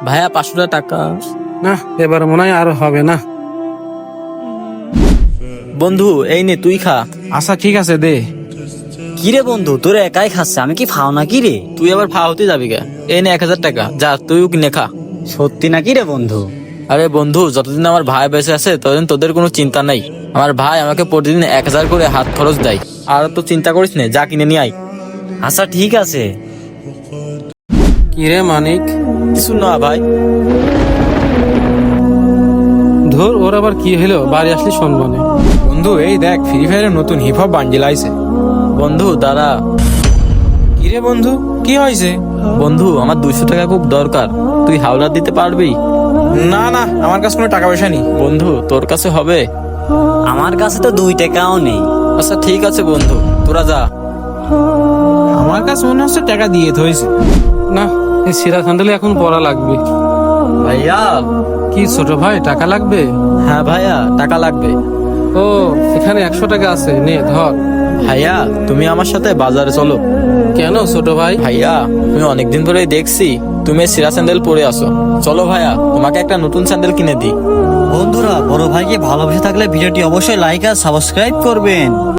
ভাইয়া 500 টাকা। না, এবার মনে হয় আর হবে না। বন্ধু এই নে তুই খা। আচ্ছা ঠিক আছে, দে। কিরে বন্ধু, তোর একাই খাচ্ছে, আমি কি ফাও নাকি রে? তুই আবার ফা হতে যাবি কে? এই নে 1000 টাকা, যা তুইও কিনে খা। সত্যি নাকি রে বন্ধু? আরে বন্ধু, যতদিন আমার ভাই বেঁচে আছে ততদিন তোদের কোনো চিন্তা নাই। আমার ভাই আমাকে প্রতিদিন 1000 করে হাত খরচ দেয়। আর তো চিন্তা করিস না, যা কিনে নিয়ে আয়। আচ্ছা ঠিক আছে। কিরে মানিক, কিছু না ভাই। ধর ওর আবার কি হলো, বাড়ি আসলি শুনবনে। বন্ধু এই দেখ, ফ্রি ফায়ারের নতুন হিপ হপ বান্ডিল আইছে। বন্ধু দাঁড়া। কিরে বন্ধু, কি হয়েছে? বন্ধু আমার 200 টাকা খুব দরকার, তুই হাওলাত দিতে পারবি? না না, আমার কাছে কোনো টাকা পয়সা নেই। বন্ধু তোর কাছে হবে? আমার কাছে তো 2 টাকাও নেই। আচ্ছা ঠিক আছে বন্ধু, তোরা যা। আমার কাছে মনে হচ্ছে টাকা দিয়ে থইছে। না, এই সিরা স্যান্ডেলে এখন পরা লাগবে। ভাইয়া। কি ছোট ভাই, টাকা লাগবে? হ্যাঁ ভাইয়া, টাকা লাগবে। ও, এখানে 100 টাকা আছে, নে ধর। ভাইয়া তুমি আমার সাথে বাজারে চলো। কেন ছোট ভাই? ভাইয়া তুমি অনেকদিন ধরেই দেখছি তুমি সিরা স্যান্ডেল পরে আসো। চলো ভাইয়া, তোমাকে একটা নতুন স্যান্ডেল কিনে দিই। বন্ধুরা, বড় ভাইকে ভালোবেসে থাকলে ভিডিওটি অবশ্যই লাইক আর সাবস্ক্রাইব করবেন।